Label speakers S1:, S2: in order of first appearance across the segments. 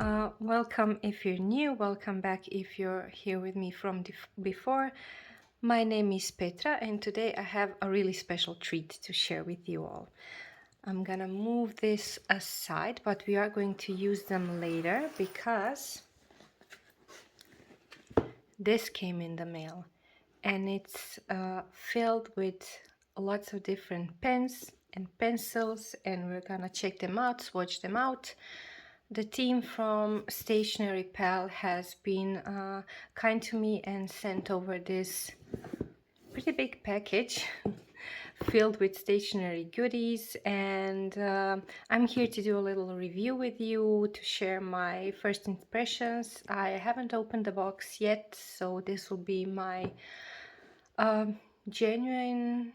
S1: Welcome if you're new, welcome back if you're here with me from before. My name is Petra and today I have a really special treat to share with you all. I'm gonna move this aside, but we are going to use them later because this came in the mail and it's filled with lots of different pens and pencils, and we're gonna check them out, swatch them out. The team from Stationery Pal has been kind to me and sent over this pretty big package filled with stationery goodies, and I'm here to do a little review with you to share my first impressions. I haven't opened the box yet, so this will be my genuine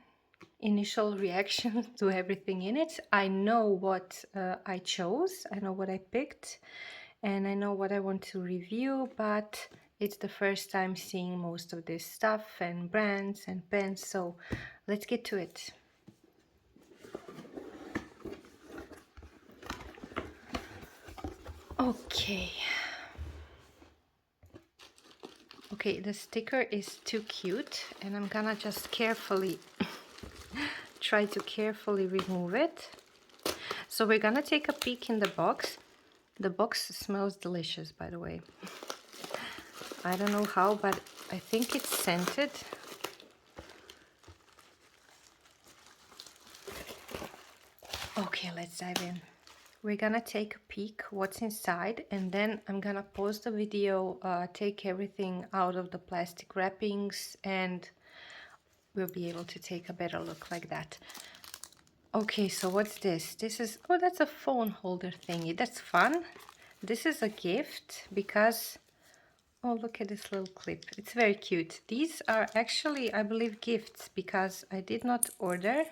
S1: initial reaction to everything in it. I know what I chose, I know what I picked, and I know what I want to review, but it's the first time seeing most of this stuff and brands and pens, so let's get to it. Okay, the sticker is too cute, and I'm gonna just carefully try to carefully remove it. So we're gonna take a peek in the box. The box smells delicious, by the way. I don't know how, but I think it's scented. Okay, let's dive in. We're gonna take a peek what's inside, and then I'm gonna pause the video, take everything out of the plastic wrappings, and we'll be able to take a better look like that. Okay, so what's this? This is, oh, that's a phone holder thingy. That's fun. This is a gift because, oh, look at this little clip. It's very cute. These are actually, I believe, gifts because I did not order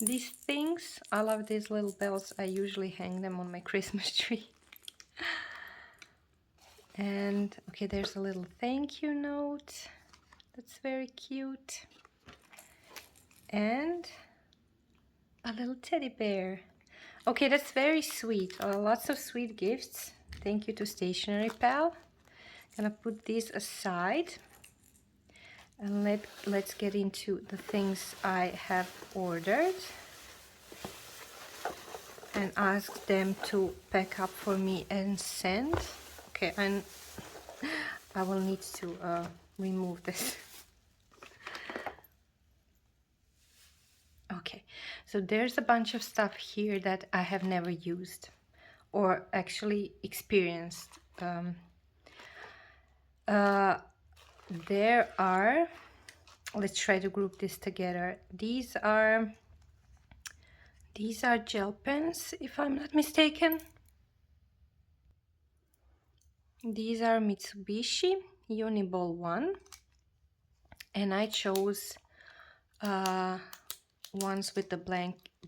S1: these things. I love these little bells. I usually hang them on my Christmas tree. And okay, there's a little thank you note. That's very cute. And a little teddy bear. Okay, that's very sweet. Lots of sweet gifts. Thank you to Stationery Pal. Gonna put these aside and let's get into the things I have ordered and ask them to pack up for me and send. Okay, and I will need to remove this. Okay, so there's a bunch of stuff here that I have never used or actually experienced. There are, let's try to group this together. These are gel pens, if I'm not mistaken. These are Mitsubishi Uni-ball 1, and I chose ones with the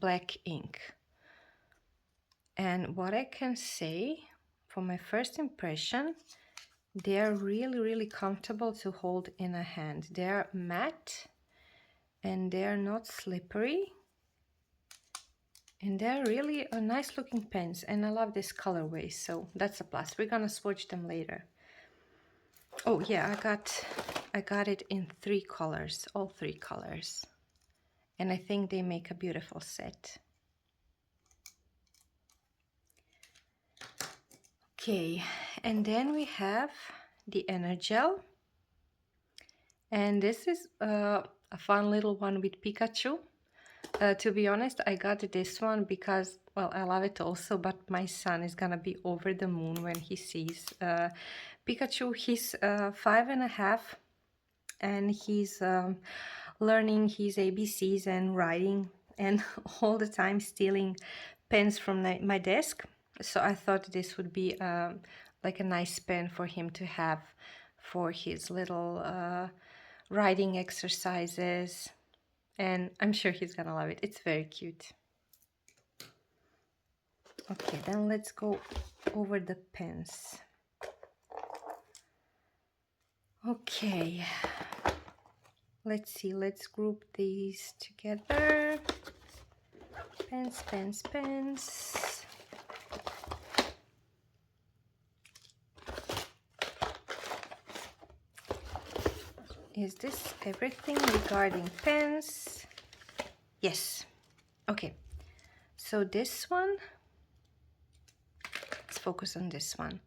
S1: black ink. And what I can say for my first impression, they are really comfortable to hold in a hand. They are matte and they are not slippery, and they're really a nice looking pens, and I love this colorway, so that's a plus. We're gonna swatch them later. Oh yeah, I got it in 3 colors, all 3 colors, and I think they make a beautiful set. Okay, and then we have the EnerGel, and this is a fun little one with Pikachu. To be honest, I got this one because, well, I love it also, but my son is gonna be over the moon when he sees Pikachu. He's 5.5 and he's learning his ABCs and writing and all the time stealing pens from my desk. So I thought this would be like a nice pen for him to have for his little writing exercises, and I'm sure he's gonna love it. It's very cute. Okay, then let's go over the pens. Okay, let's see, let's group these together. Pens. is this everything regarding pens? Yes. Okay, so this one, let's focus on this one.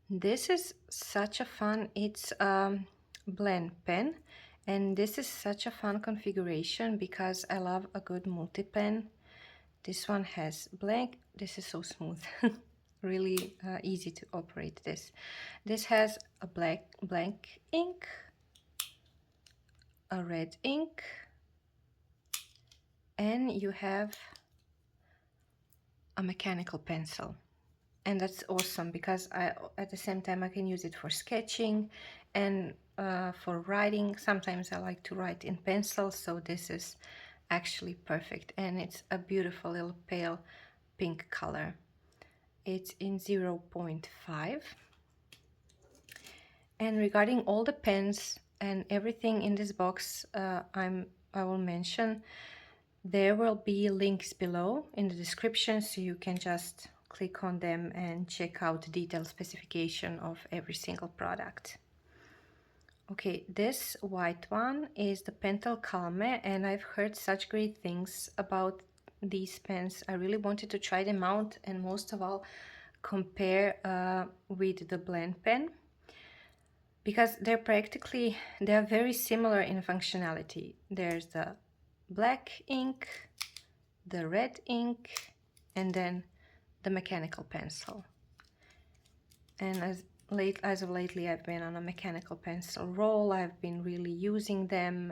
S1: This is such a fun, it's bLen pen, and this is such a fun configuration because I love a good multi-pen. This one has blank, this is so smooth, really easy to operate this. This has a blank ink, a red ink, and you have a mechanical pencil. And that's awesome because at the same time I can use it for sketching and for writing. Sometimes I like to write in pencil, so this is actually perfect, and it's a beautiful little pale pink color. It's in 0.5. And regarding all the pens and everything in this box, I will mention, there will be links below in the description, so you can just click on them and check out the detailed specification of every single product. Okay, this white one is the Pentel Calme, and I've heard such great things about these pens. I really wanted to try them out, and most of all compare with the bLen pen, because they're very similar in functionality. There's the black ink, the red ink, and then the mechanical pencil. And as of lately, I've been on a mechanical pencil roll. I've been really using them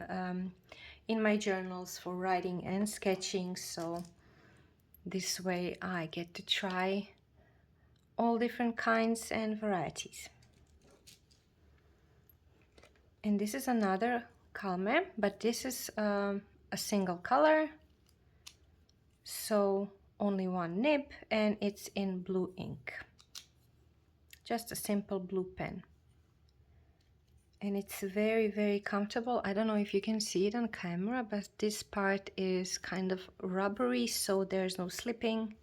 S1: in my journals for writing and sketching, so this way I get to try all different kinds and varieties. And this is another Calme, but this is a single color, so only one nib, and it's in blue ink. Just a simple blue pen. And it's very, very comfortable. I don't know if you can see it on camera, but this part is kind of rubbery, so there's no slipping,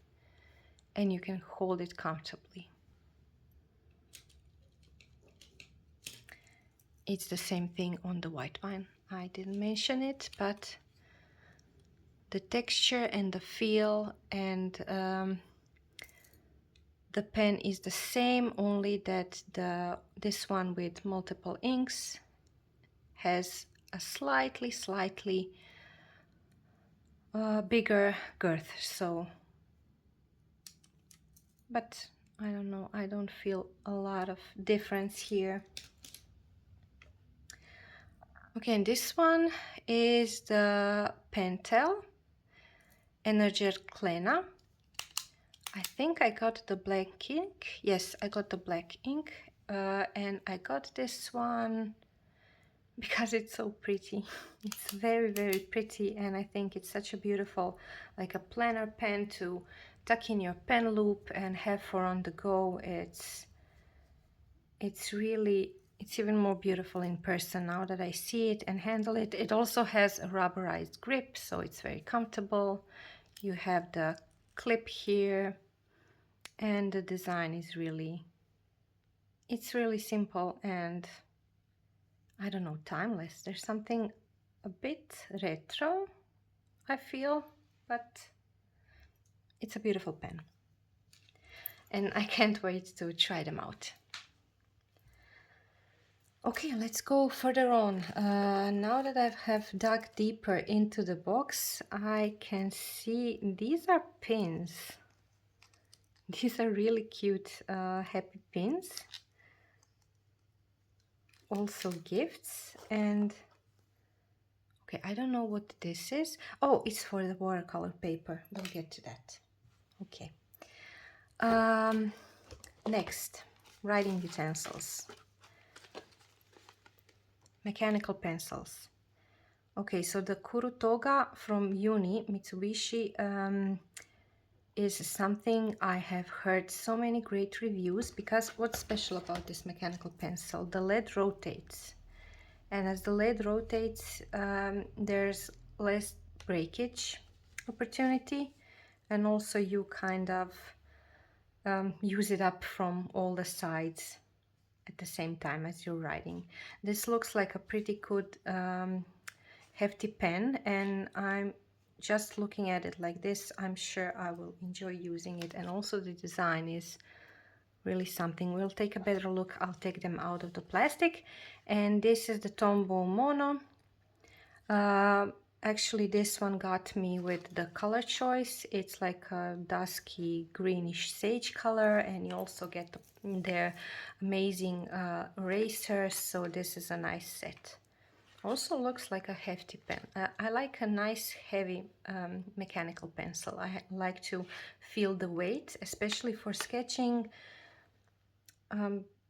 S1: and you can hold it comfortably. It's the same thing on the white one. I didn't mention it, but the texture and the feel and the pen is the same, only that this one with multiple inks has a slightly bigger girth. So, but I don't know, I don't feel a lot of difference here. Okay, and this one is the Pentel EnerGel Clena. I think I got the black ink. Yes, I got the black ink, and I got this one because it's so pretty. It's very, very pretty, and I think it's such a beautiful, like a planner pen to tuck in your pen loop and have for on the go. It's even more beautiful in person now that I see it and handle it. It also has a rubberized grip, so it's very comfortable. You have the clip here, and the design is really simple and, I don't know, timeless. There's something a bit retro, I feel, but it's a beautiful pen. And I can't wait to try them out. Okay, let's go further on. Now that I have dug deeper into the box, I can see these are pins. These are really cute, happy pins. Also gifts, and okay, I don't know what this is. Oh, it's for the watercolor paper. We'll get to that. Okay. Next, writing utensils. Mechanical pencils. Okay, so the Kurutoga from Mitsubishi is something I have heard so many great reviews, because what's special about this mechanical pencil? The lead rotates, and as the lead rotates, there's less breakage opportunity, and also you kind of use it up from all the sides, at the same time as you're writing. This looks like a pretty good hefty pen, and I'm just looking at it like this, I'm sure I will enjoy using it. And also the design is really something. We'll take a better look. I'll take them out of the plastic. And this is the Tombow Mono. Actually, this one got me with the color choice. It's like a dusky greenish sage color, and you also get their amazing erasers, so this is a nice set. Also looks like a hefty pen. I like a nice heavy mechanical pencil. I like to feel the weight, especially for sketching.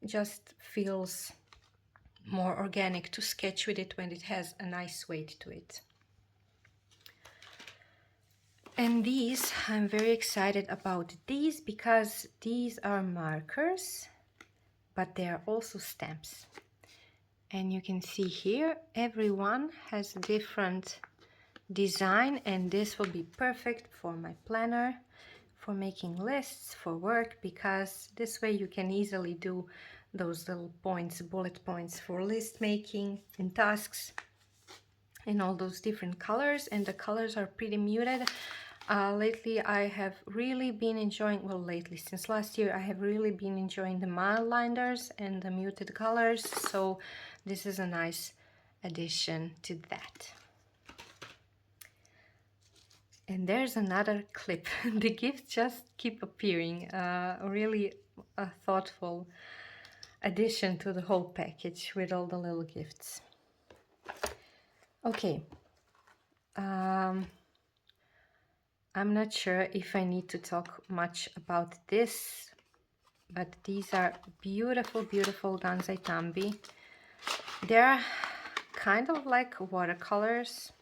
S1: Just feels more organic to sketch with it when it has a nice weight to it. And these, I'm very excited about these because these are markers, but they are also stamps. And you can see here, everyone has a different design, and this will be perfect for my planner, for making lists, for work, because this way you can easily do those little points, bullet points for list making and tasks in all those different colors. And the colors are pretty muted. Lately I have really been enjoying, well, lately since last year, I have really been enjoying the mild liners and the muted colors, so this is a nice addition to that. And there's another clip. The gifts just keep appearing. Really a thoughtful addition to the whole package with all the little gifts. Okay. I'm not sure if I need to talk much about this, but these are beautiful, beautiful Gansai Tambi. They're kind of like watercolors,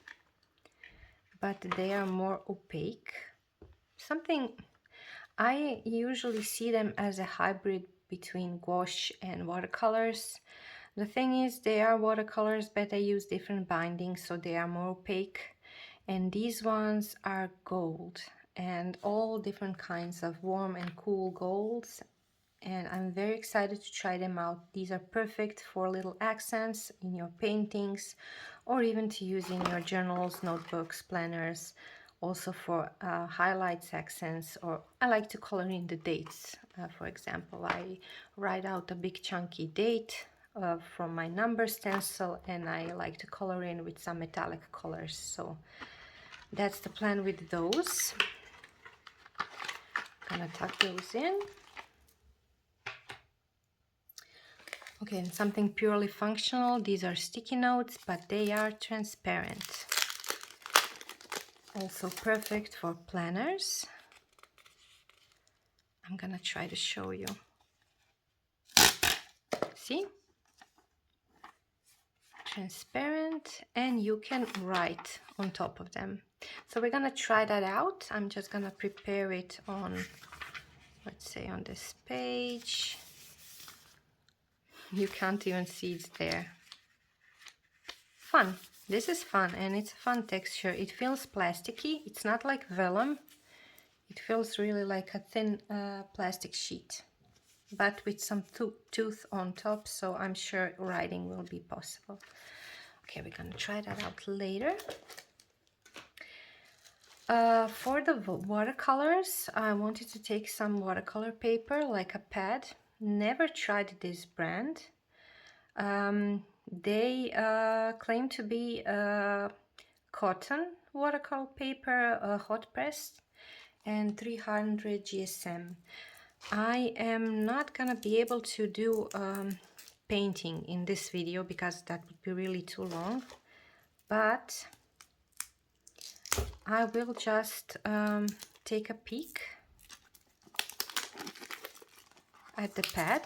S1: but they are more opaque. Something, I usually see them as a hybrid between gouache and watercolors. The thing is, they are watercolors, but they use different bindings, so they are more opaque. And these ones are gold, and all different kinds of warm and cool golds. And I'm very excited to try them out. These are perfect for little accents in your paintings, or even to use in your journals, notebooks, planners, also for highlights, accents, or I like to color in the dates. For example, I write out a big chunky date from my number stencil, and I like to color in with some metallic colors. So that's the plan with those. I'm gonna tuck those in. Okay, and something purely functional. These are sticky notes, but they are transparent. Also perfect for planners. I'm gonna try to show you. See? Transparent, and you can write on top of them. So we're gonna try that out. I'm just gonna prepare it on, let's say, on this page. You can't even see it's there. Fun. This is fun, and it's a fun texture. It feels plasticky. It's not like vellum. It feels really like a thin plastic sheet, but with some tooth on top, so I'm sure writing will be possible. Okay, we're gonna try that out later. For the watercolors, I wanted to take some watercolor paper, like a pad. Never tried this brand. They claim to be cotton watercolor paper, hot pressed, and 300 GSM. I am not gonna be able to do painting in this video because that would be really too long, but I will just take a peek at the pad.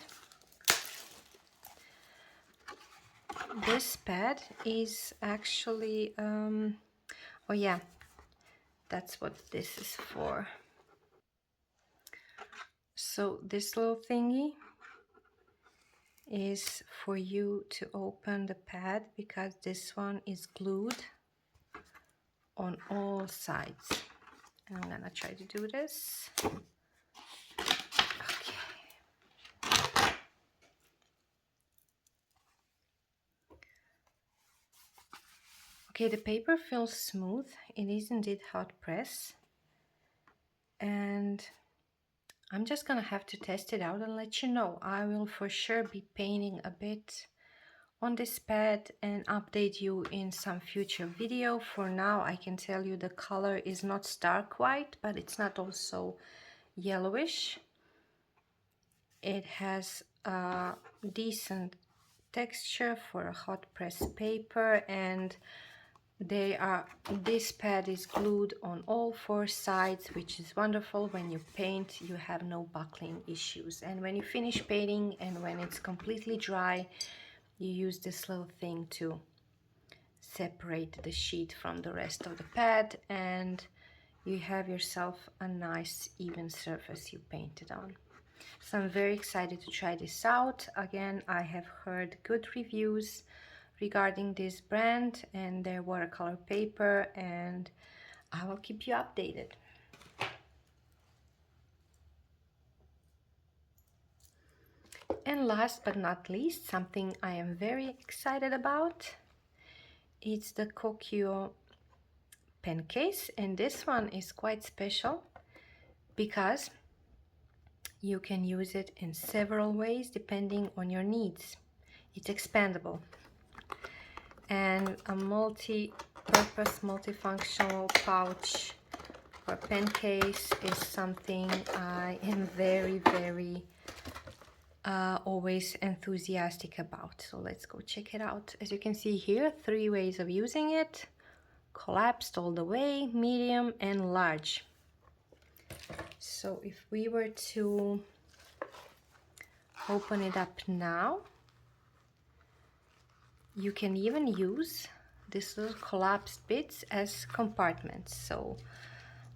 S1: This pad is actually, oh yeah, that's what this is for. So this little thingy is for you to open the pad, because this one is glued on all sides. And I'm gonna try to do this. Okay. Okay, the paper feels smooth. It is indeed hot press. And I'm just gonna have to test it out and let you know. I will for sure be painting a bit on this pad and update you in some future video. For now, I can tell you the color is not stark white, but it's not also yellowish. It has a decent texture for a hot press paper, and this pad is glued on all 4 sides, which is wonderful. When you paint, you have no buckling issues, and when you finish painting and when it's completely dry, you use this little thing to separate the sheet from the rest of the pad, and you have yourself a nice even surface you painted on. So I'm very excited to try this out. Again, I have heard good reviews regarding this brand and their watercolor paper, and I will keep you updated. And last but not least, something I am very excited about, it's the Kokuyo pen case, and this one is quite special because you can use it in several ways depending on your needs. It's expandable, and a multi-purpose, multifunctional pouch or pen case is something I am very always enthusiastic about. So let's go check it out. As you can see here, 3 ways of using it: collapsed all the way, medium, and large. So if we were to open it up now, you can even use these little collapsed bits as compartments. So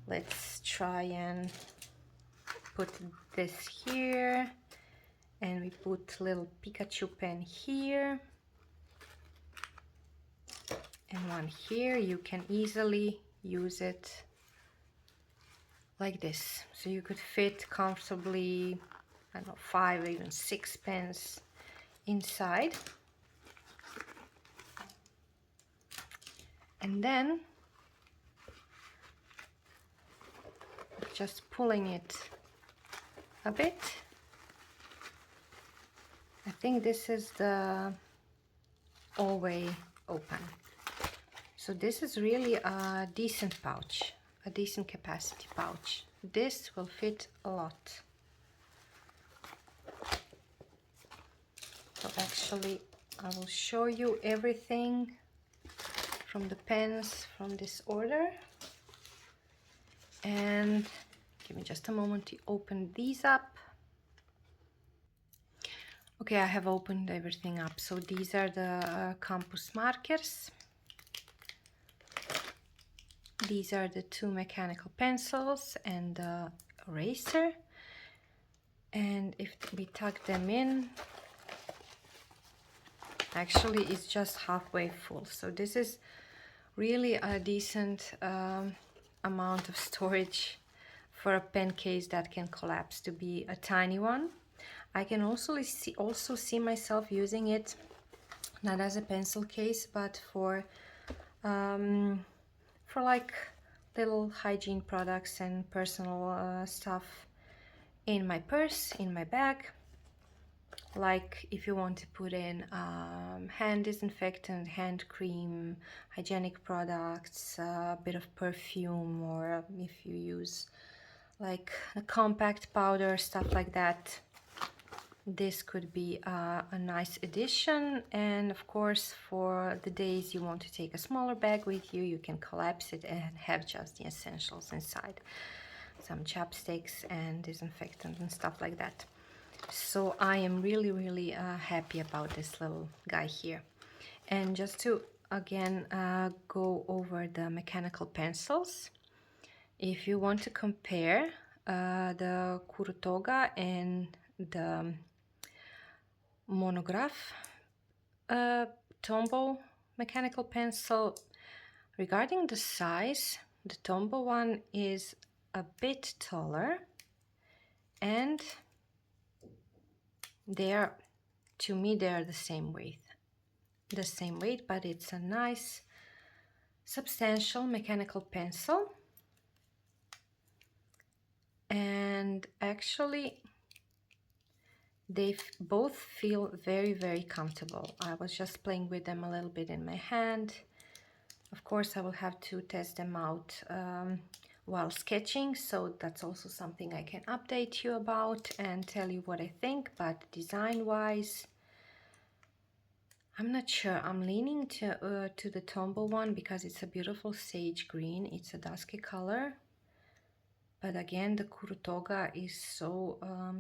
S1: let's try and put this here, and we put little Pikachu pen here and one here. You can easily use it like this, so you could fit comfortably, I don't know, 5 or even 6 pens inside. And then just pulling it a bit, I think this is the all-way open. So this is really a decent pouch, a decent capacity pouch. This will fit a lot. So actually I will show you everything from the pens from this order. And give me just a moment to open these up. Okay, I have opened everything up. So these are the campus markers. These are the 2 mechanical pencils and the eraser. And if we tuck them in, actually it's just halfway full. So this is really a decent amount of storage for a pen case that can collapse to be a tiny one. I can also see myself using it not as a pencil case, but for like little hygiene products and personal stuff in my purse, in my bag. Like if you want to put in hand disinfectant, hand cream, hygienic products, a bit of perfume, or if you use like a compact powder, stuff like that, this could be a nice addition. And of course, for the days you want to take a smaller bag with you, you can collapse it and have just the essentials inside, some chapsticks and disinfectant and stuff like that. So I am really happy about this little guy here. And just to again go over the mechanical pencils, if you want to compare the Kurotoga and the Monograph Tombow mechanical pencil, regarding the size, the Tombow one is a bit taller, and to me they are the same weight, but it's a nice substantial mechanical pencil, and actually they both feel very, very comfortable. I was just playing with them a little bit in my hand. Of course, I will have to test them out while sketching, so that's also something I can update you about and tell you what I think. But design-wise, I'm not sure. I'm leaning to the Tombow one because it's a beautiful sage green. It's a dusky color. But again, the Kurutoga is so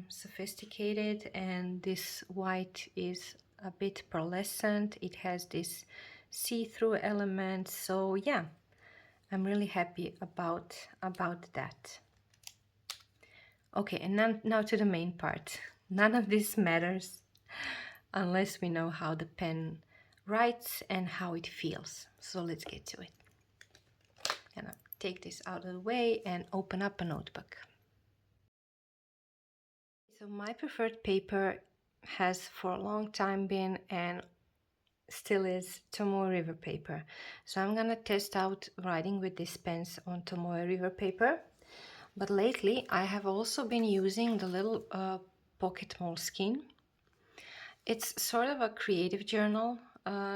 S1: sophisticated, and this white is a bit pearlescent. It has this see-through element. So yeah, I'm really happy about that. Okay, and now to the main part. None of this matters unless we know how the pen writes and how it feels. So let's get to it. And I'll take this out of the way and open up a notebook. So my preferred paper has for a long time been and still is Tomoe River paper. So I'm gonna test out writing with these pens on Tomoe River paper. But lately I have also been using the little pocket Moleskine. It's sort of a creative journal,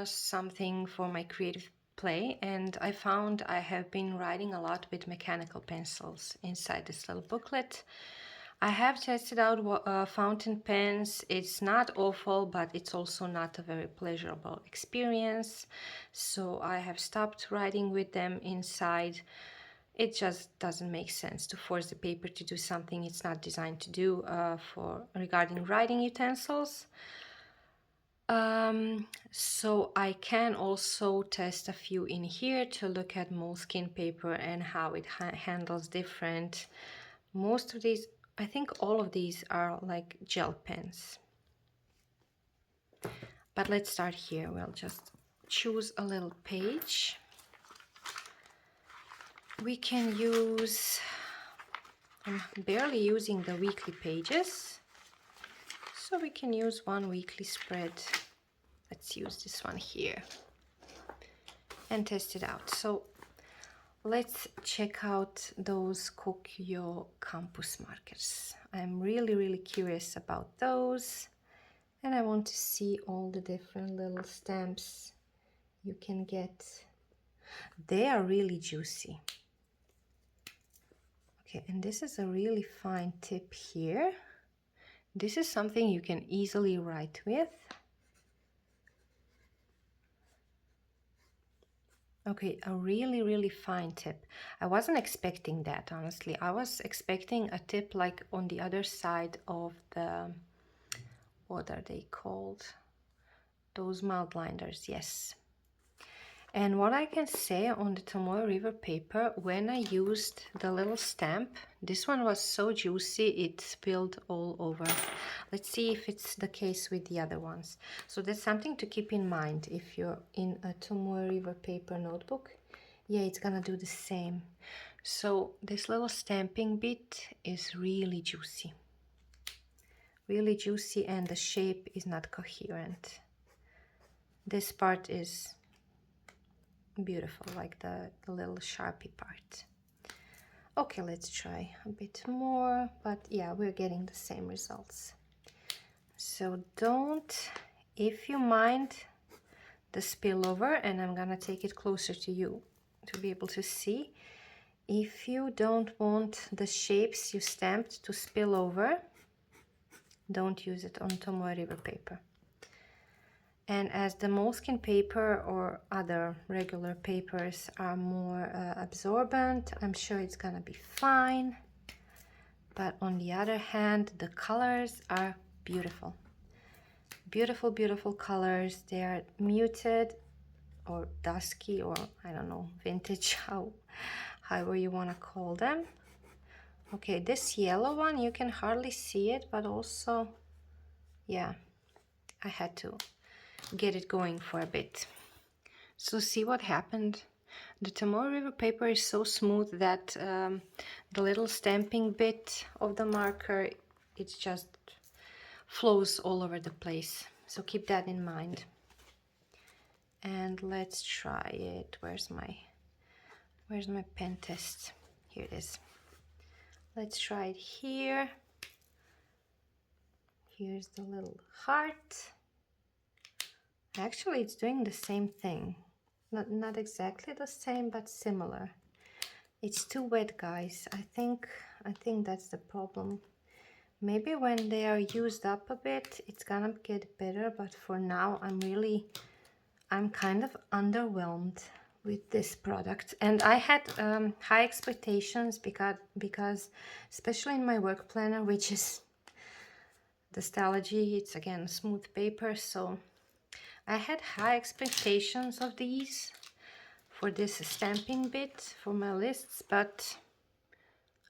S1: something for my creative play, and I found I have been writing a lot with mechanical pencils inside this little booklet. I have tested out fountain pens. It's not awful, but it's also not a very pleasurable experience. So I have stopped writing with them inside. It just doesn't make sense to force the paper to do something it's not designed to do regarding writing utensils. So I can also test a few in here to look at Moleskine paper and how it handles different. Most of these, I think all of these are like gel pens. But let's start here. We'll just choose a little page. We can use, I'm barely using the weekly pages, so we can use one weekly spread. Let's use this one here and test it out. So let's check out those Kokuyo campus markers. I'm really curious about those, and I want to see all the different little stamps you can get. They are really juicy. Okay, and this is a really fine tip here. This is something you can easily write with. Okay, a really fine tip. I wasn't expecting that, honestly. I was expecting a tip like on the other side of the, what are they called? Those mild liners, yes. And what I can say on the Tomoe River paper, when I used the little stamp, this one was so juicy it spilled all over. Let's see if it's the case with the other ones. So that's something to keep in mind if you're in a Tomoe River paper notebook. Yeah, it's gonna do the same. So this little stamping bit is really juicy. Really juicy, and the shape is not coherent. This part is beautiful, like the little Sharpie part. Okay, let's try a bit more, but yeah, we're getting the same results. So don't, if you mind the spillover, and I'm gonna take it closer to you to be able to see, if you don't want the shapes you stamped to spill over, don't use it on Tomoe River paper. And as the Moleskine paper or other regular papers are more absorbent, I'm sure it's gonna be fine. But on the other hand, the colors are beautiful. Beautiful colors. They are muted or dusky, or I don't know, vintage, however you wanna call them. Okay, this yellow one, you can hardly see it, but also, yeah, I had to get it going for a bit. So see what happened? The Tomoe River paper is so smooth that the little stamping bit of the marker, it just flows all over the place. So keep that in mind. And let's try it. Where's my Where's my pen test? Here it is. Let's try it here. Here's the little heart. Actually, it's doing the same thing. Not exactly the same, but similar. It's too wet, guys. I think that's the problem. Maybe when they are used up a bit, it's gonna get better, but for now, I'm kind of underwhelmed with this product. And I had high expectations because especially in my work planner, which is the Stalogy, it's again smooth paper, so I had high expectations of these for this stamping bit for my lists, but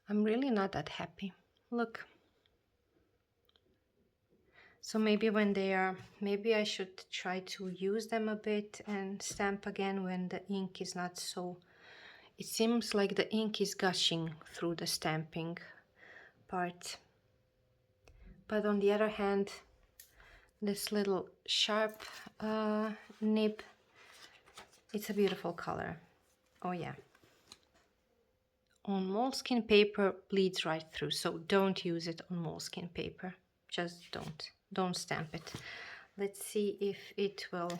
S1: I'm really not that happy. Look. So maybe when they are, maybe I should try to use them a bit and stamp again when the ink is not so, it seems like the ink is gushing through the stamping part. But on the other hand, this little sharp nib, it's a beautiful color. Oh yeah. On moleskin paper, bleeds right through, so don't use it on moleskin paper. Just don't stamp it. Let's see if it will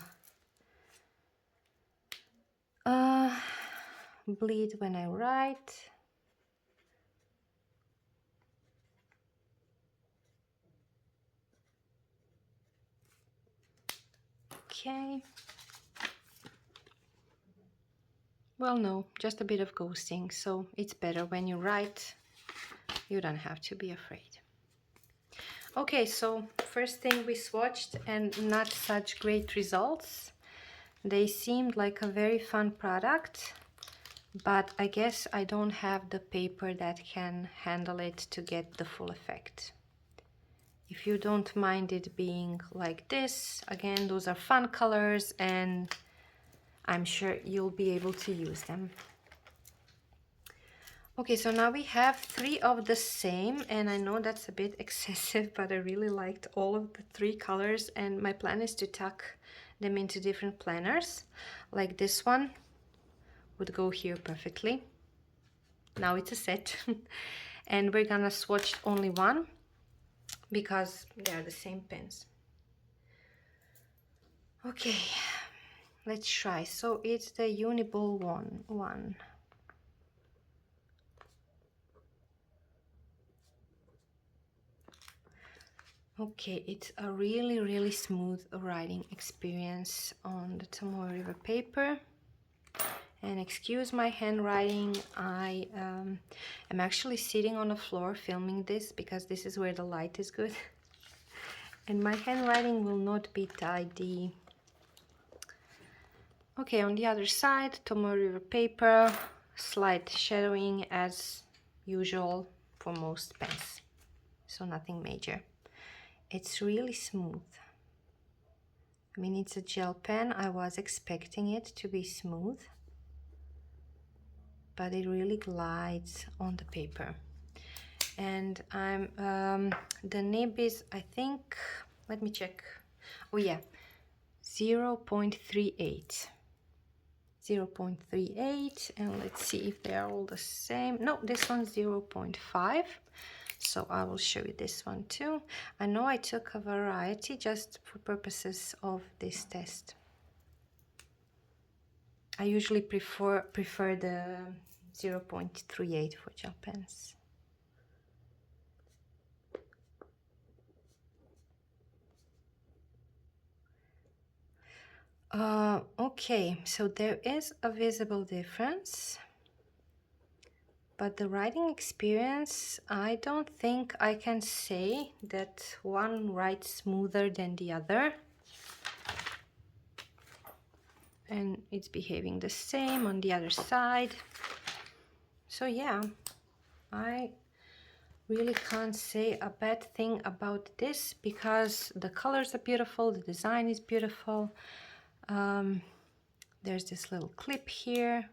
S1: bleed when I write. Okay. Well, no, just a bit of ghosting, so it's better when you write. You don't have to be afraid. Okay, so first thing we swatched and not such great results. They seemed like a very fun product, but I guess I don't have the paper that can handle it to get the full effect. If you don't mind it being like this, again, those are fun colors and I'm sure you'll be able to use them. Okay, so now we have 3 of the same, and I know that's a bit excessive, but I really liked all of the 3 colors, and my plan is to tuck them into different planners. Like this one would go here perfectly. Now it's a set. And we're gonna swatch only one because they are the same pens. Okay, let's try. So it's the Uni-ball one. Okay, it's a really smooth writing experience on the Tomoe River paper. And excuse my handwriting, I am actually sitting on the floor filming this because this is where the light is good. And my handwriting will not be tidy. Okay, on the other side, Tomoe River paper, slight shadowing as usual for most pens. So nothing major. It's really smooth. I mean, it's a gel pen. I was expecting it to be smooth, but it really glides on the paper. And the nib is, I think, let me check. Oh yeah, 0.38. 0.38, and let's see if they are all the same. No, this one's 0.5. So I will show you this one too. I know I took a variety just for purposes of this test. I usually prefer the 0.38 for gel pens. Okay, so there is a visible difference. But the writing experience, I don't think I can say that one writes smoother than the other. And it's behaving the same on the other side. So yeah, I really can't say a bad thing about this because the colors are beautiful, the design is beautiful. There's this little clip here.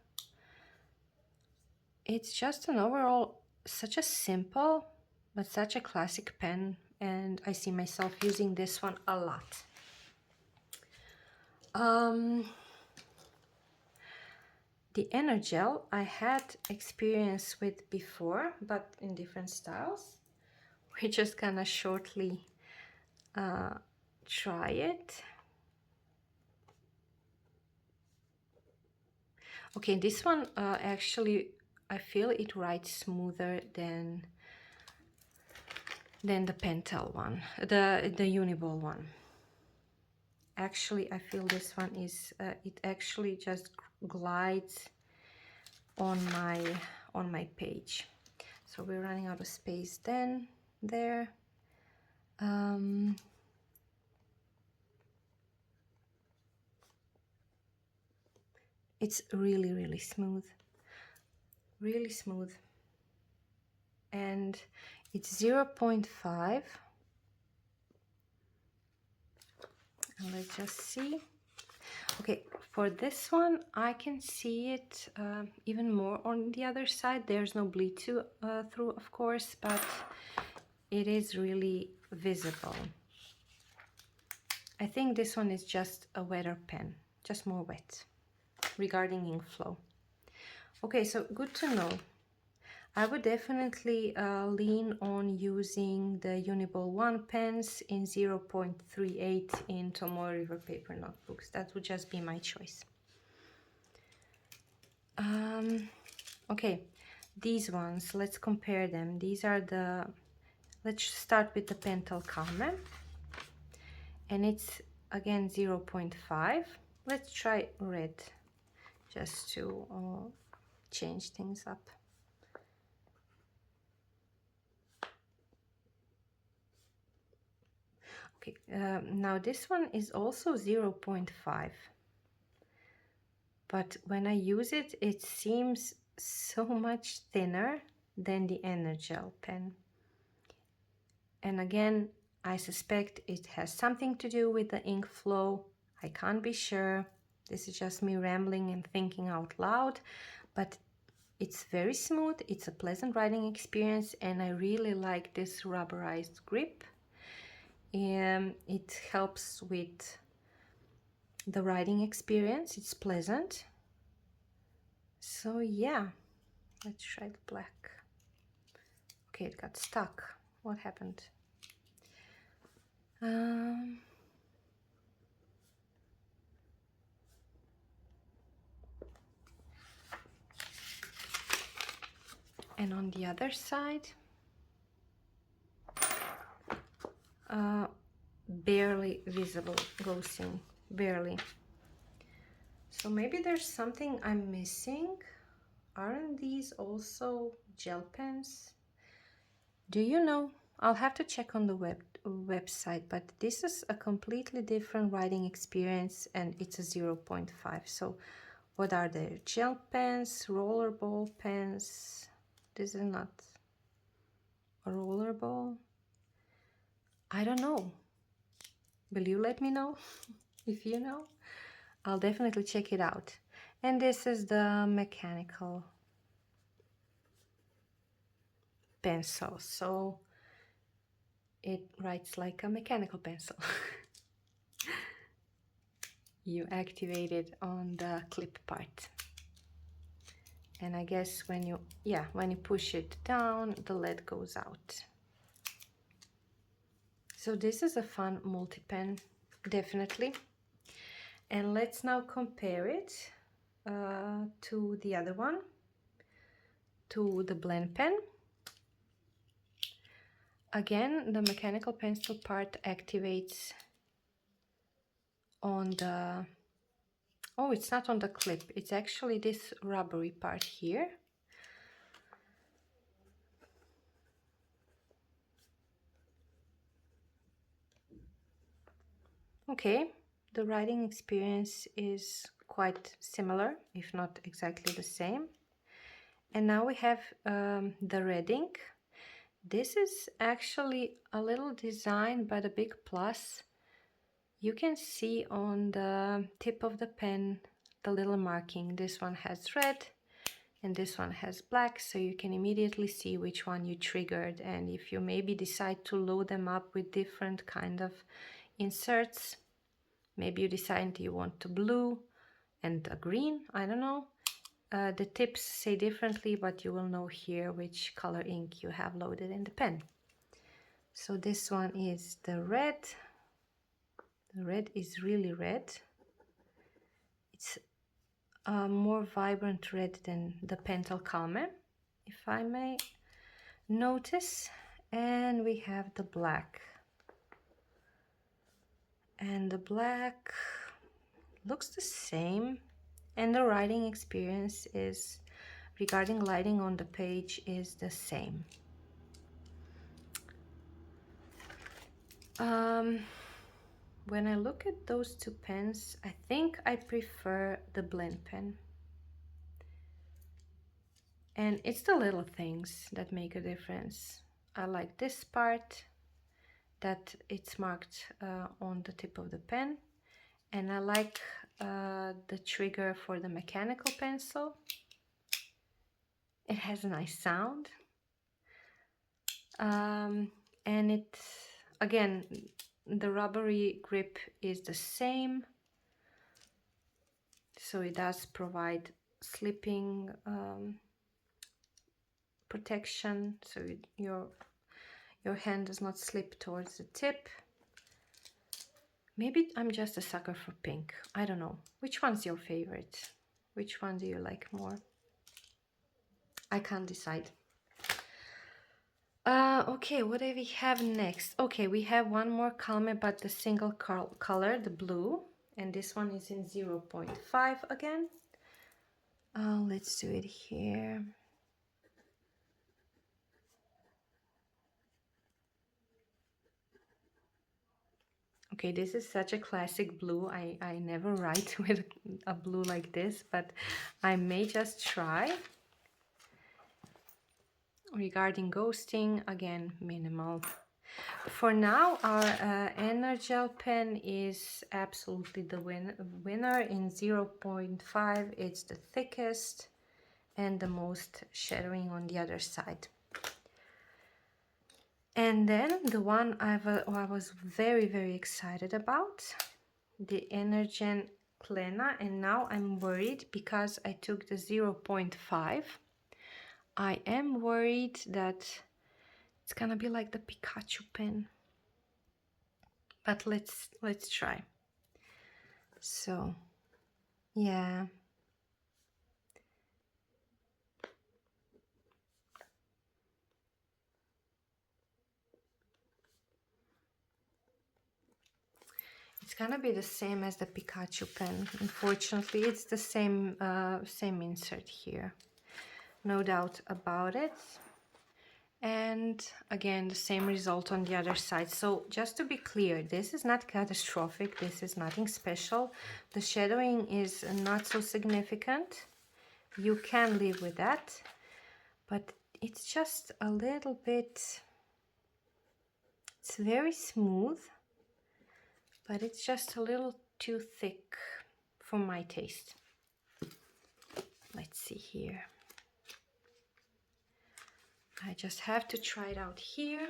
S1: It's just an overall such a simple but such a classic pen, and I see myself using this one a lot. The EnerGel I had experience with before, but in different styles. We're just gonna shortly try it. Okay, this one actually I feel it writes smoother than the Pentel one, the Uni-ball one. Actually, I feel this one is it actually just glides on my page. So we're running out of space then there. It's really smooth, really smooth, and it's 0.5. And let's just see. Okay, for this one I can see it even more on the other side. There's no bleed through, of course, but it is really visible. I think this one is just a wetter pen, just more wet regarding ink flow. Okay, so good to know. I would definitely lean on using the Uni-ball 1 pens in 0.38 in Tomoe River paper notebooks. That would just be my choice. Okay, these ones, let's compare them. These are the, let's start with the Pentel Calme. And it's again 0.5. Let's try red just to change things up. Okay, now this one is also 0.5, but when I use it, it seems so much thinner than the EnerGel pen. And again, I suspect it has something to do with the ink flow. I can't be sure. This is just me rambling and thinking out loud, but it's very smooth. It's a pleasant writing experience, and I really like this rubberized grip. It helps with the writing experience. It's pleasant. So yeah, let's try the black. Okay, it got stuck. What happened? And on the other side, barely visible ghosting, barely. So maybe there's something I'm missing. Aren't these also gel pens? Do you know? I'll have to check on the website, but this is a completely different writing experience, and it's a 0.5. So what are they? Gel pens, rollerball pens? This is not a rollerball. I don't know. Will you let me know if you know? I'll definitely check it out. And this is the mechanical pencil. So it writes like a mechanical pencil. You activate it on the clip part. And I guess when you push it down, the lead goes out. So this is a fun multi-pen, definitely. And let's now compare it to the other one, to the bLen pen. Again, the mechanical pencil part activates on the, oh, it's not on the clip, it's actually this rubbery part here. Okay, the writing experience is quite similar, if not exactly the same. And now we have the red ink. This is actually a little design, but a big plus. You can see on the tip of the pen the little marking. This one has red and this one has black, so you can immediately see which one you triggered. And if you maybe decide to load them up with different kind of inserts, maybe you decide you want a blue and a green, I don't know, The tips say differently, but you will know here which color ink you have loaded in the pen. So this one is the red. The red is really red. It's a more vibrant red than the Pentel Calme, if I may notice. And we have the black. And the black looks the same. And the writing experience is, regarding lighting on the page, is the same. When I look at those two pens, I think I prefer the bLen pen. And it's the little things that make a difference. I like this part, that it's marked on the tip of the pen. And I like the trigger for the mechanical pencil. It has a nice sound. And it, again, the rubbery grip is the same. So it does provide slipping protection, so your hand does not slip towards the tip. Maybe I'm just a sucker for pink. I don't know. Which one's your favorite? Which one do you like more? I can't decide. Okay, what do we have next? Okay, we have one more Calme, but the single color, the blue. And this one is in 0.5 again. Let's do it here. Okay, this is such a classic blue. I never write with a blue like this, but I may just try. Regarding ghosting, again, minimal. For now, our EnerGel pen is absolutely the winner in 0.5. It's the thickest and the most shadowing on the other side. And then the one I was very excited about, the EnerGel Clena, and now I'm worried because I took the 0.5. I am worried that it's gonna be like the Pikachu pen, but let's try. So yeah, it's gonna be the same as the Pikachu pen. Unfortunately, it's the same same insert here, no doubt about it. And again, the same result on the other side. So just to be clear, this is not catastrophic. This is nothing special. The shadowing is not so significant. You can live with that, but it's just a little bit, it's very smooth, but it's just a little too thick for my taste. Let's see here. I just have to try it out here.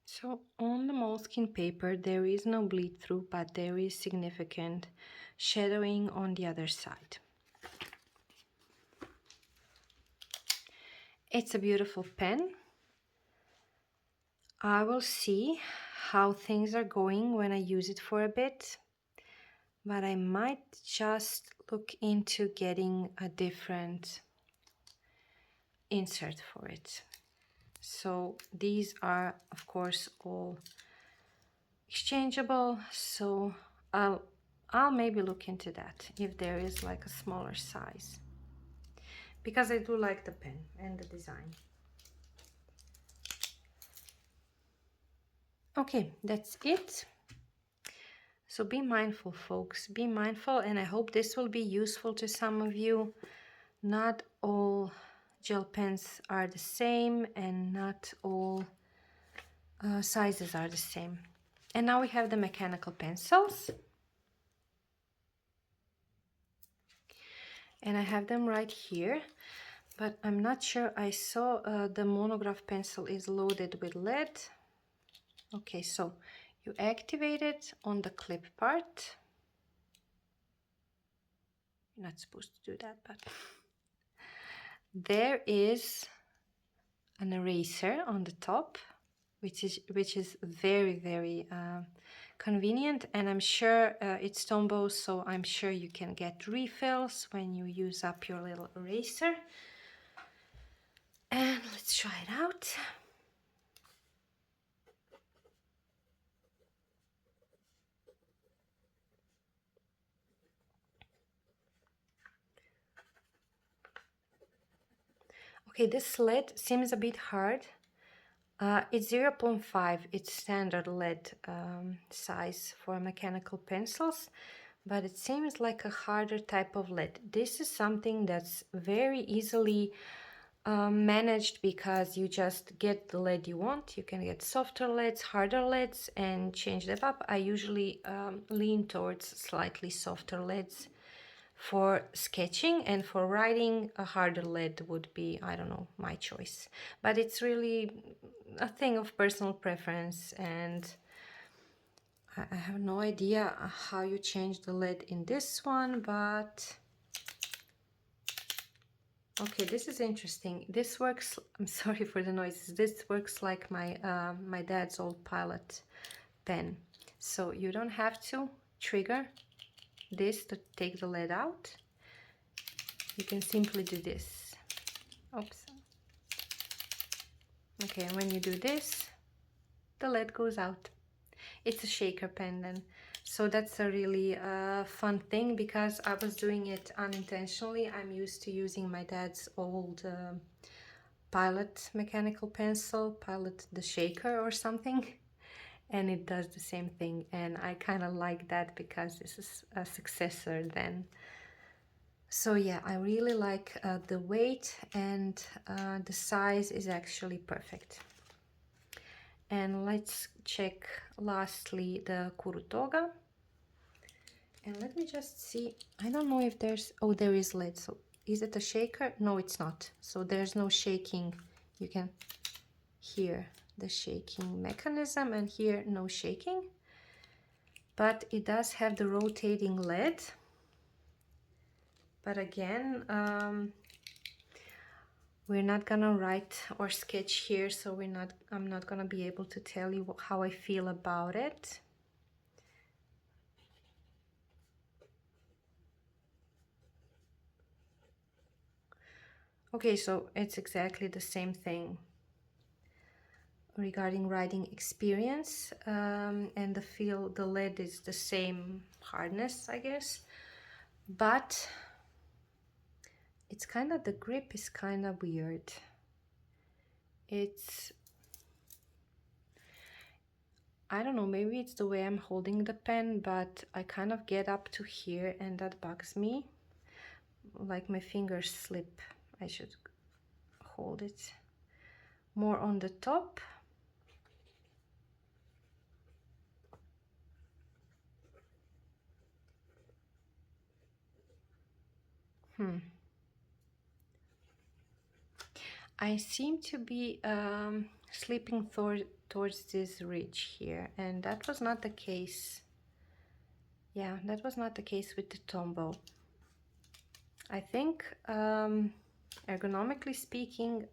S1: So on the moleskin paper, there is no bleed through, but there is significant shadowing on the other side. It's a beautiful pen. I will see how things are going when I use it for a bit, but I might just look into getting a different insert for it. So these are, of course, all exchangeable, so I'll maybe look into that if there is like a smaller size, because I do like the pen and the design. Okay, that's it. So be mindful, folks, be mindful, and I hope this will be useful to some of you. Not all gel pens are the same, and not all sizes are the same. And now we have the mechanical pencils. And I have them right here, but I'm not sure. I saw the monograph pencil is loaded with lead. Okay, so you activate it on the clip part. You're not supposed to do that, but there is an eraser on the top, which is very convenient, and I'm sure it's Tombow, so I'm sure you can get refills when you use up your little eraser. And let's try it out. Okay, this lead seems a bit hard. It's 0.5, it's standard lead size for mechanical pencils, but it seems like a harder type of lead. This is something that's very easily managed because you just get the lead you want. You can get softer leads, harder leads, and change them up. I usually lean towards slightly softer leads for sketching, and for writing a harder lead would be, I don't know, my choice. But it's really a thing of personal preference, and I have no idea how you change the lead in this one, but okay, this is interesting. This works, I'm sorry for the noises, this works like my my dad's old Pilot pen. So you don't have to trigger this to take the lead out. You can simply do this. Oops. Okay, and when you do this, the lead goes out. It's a shaker pen then. So that's a really fun thing, because I was doing it unintentionally. I'm used to using my dad's old Pilot mechanical pencil, Pilot the Shaker or something, and it does the same thing, and I kind of like that because this is a successor then. So yeah, I really like the weight, and the size is actually perfect. And let's check lastly the Kurutoga. And let me just see, I don't know if there's, oh, there is lead. So is it a shaker? No, it's not. So there's no shaking. You can hear the shaking mechanism, and here no shaking. But it does have the rotating lead. But again, we're not gonna write or sketch here, so I'm not gonna be able to tell you how I feel about it. Okay, so it's exactly the same thing regarding writing experience, and the feel, the lead is the same hardness, I guess, but it's kind of, the grip is kind of weird. It's, I don't know, maybe it's the way I'm holding the pen, but I kind of get up to here and that bugs me, like my fingers slip. I should hold it more on the top. I seem to be slipping towards this ridge here, and that was not the case. Yeah, that was not the case with the Tombow. I think, ergonomically speaking,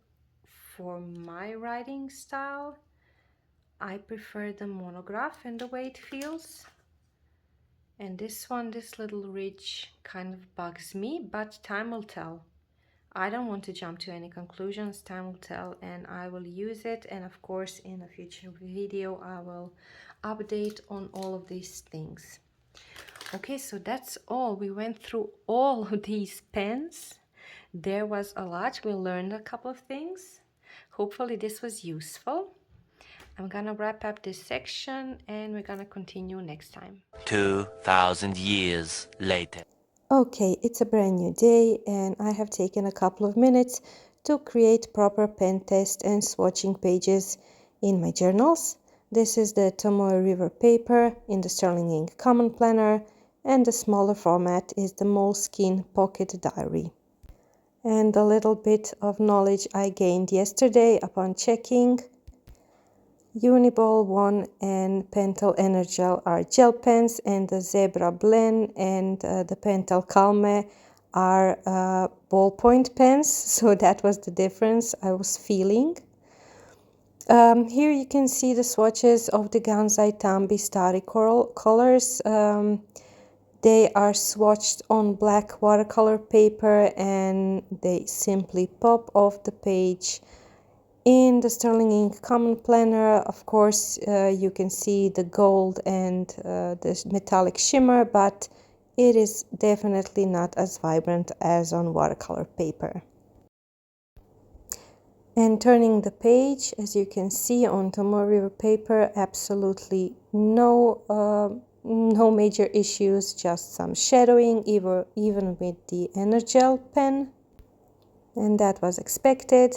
S1: for my writing style, I prefer the monograph and the way it feels. And this one, this little ridge kind of bugs me, but time will tell. I don't want to jump to any conclusions, time will tell, and I will use it, and of course in a future video I will update on all of these things. Okay, so that's all. We went through all of these pens. There was a lot. We learned a couple of things. Hopefully this was useful. I'm gonna wrap up this section and we're gonna continue next time.
S2: 2,000 years later.
S1: Okay, it's a brand new day and I have taken a couple of minutes to create proper pen test and swatching pages in my journals. This is the Tomoe River paper in the Sterling Ink Common Planner, and the smaller format is the Moleskine Pocket Diary. And a little bit of knowledge I gained yesterday upon checking. Uni-ball 1 and Pentel EnerGel are gel pens, and the Zebra bLen and the Pentel Calme are ballpoint pens, so that was the difference I was feeling. Here you can see the swatches of the Gansai Tambi Starry colors. They are swatched on black watercolor paper and they simply pop off the page. In the Sterling Ink Common Planner, of course, you can see the gold and the metallic shimmer, but it is definitely not as vibrant as on watercolor paper. And turning the page, as you can see on Tomoe River paper, absolutely no major issues, just some shadowing, even with the EnerGel pen, and that was expected.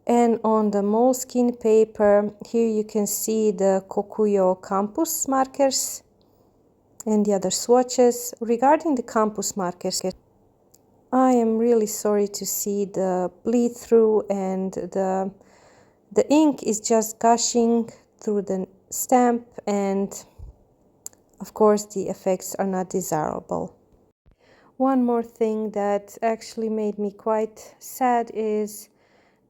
S1: And on the Moleskine paper, here you can see the Kokuyo campus markers and the other swatches. Regarding the campus markers, I am really sorry to see the bleed through, and the ink is just gushing through the stamp, and of course the effects are not desirable. One more thing that actually made me quite sad is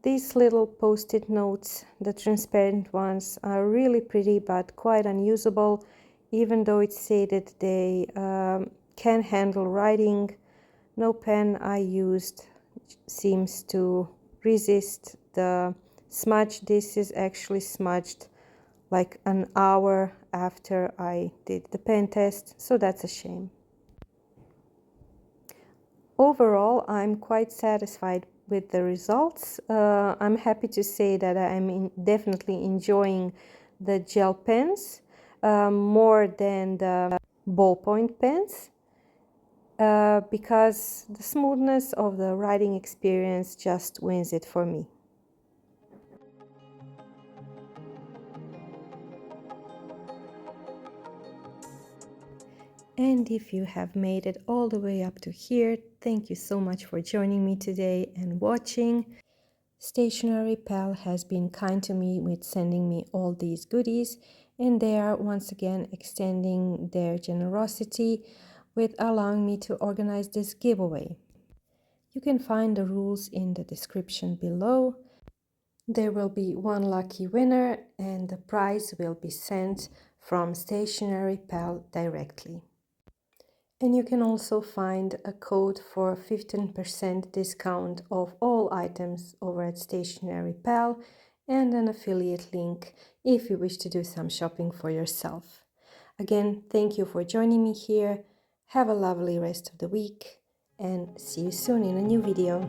S1: these little post-it notes. The transparent ones are really pretty but quite unusable, even though it's stated they can handle writing. No pen I used seems to resist the smudge. This is actually smudged like an hour after I did the pen test, so that's a shame. Overall, I'm quite satisfied with the results. I'm happy to say that I'm definitely enjoying the gel pens more than the ballpoint pens because the smoothness of the writing experience just wins it for me. And if you have made it all the way up to here, thank you so much for joining me today and watching. Stationery Pal has been kind to me with sending me all these goodies, and they are once again extending their generosity with allowing me to organize this giveaway. You can find the rules in the description below. There will be one lucky winner and the prize will be sent from Stationery Pal directly. And you can also find a code for 15% discount of all items over at Stationery Pal and an affiliate link if you wish to do some shopping for yourself. Again, thank you for joining me here. Have a lovely rest of the week and see you soon in a new video.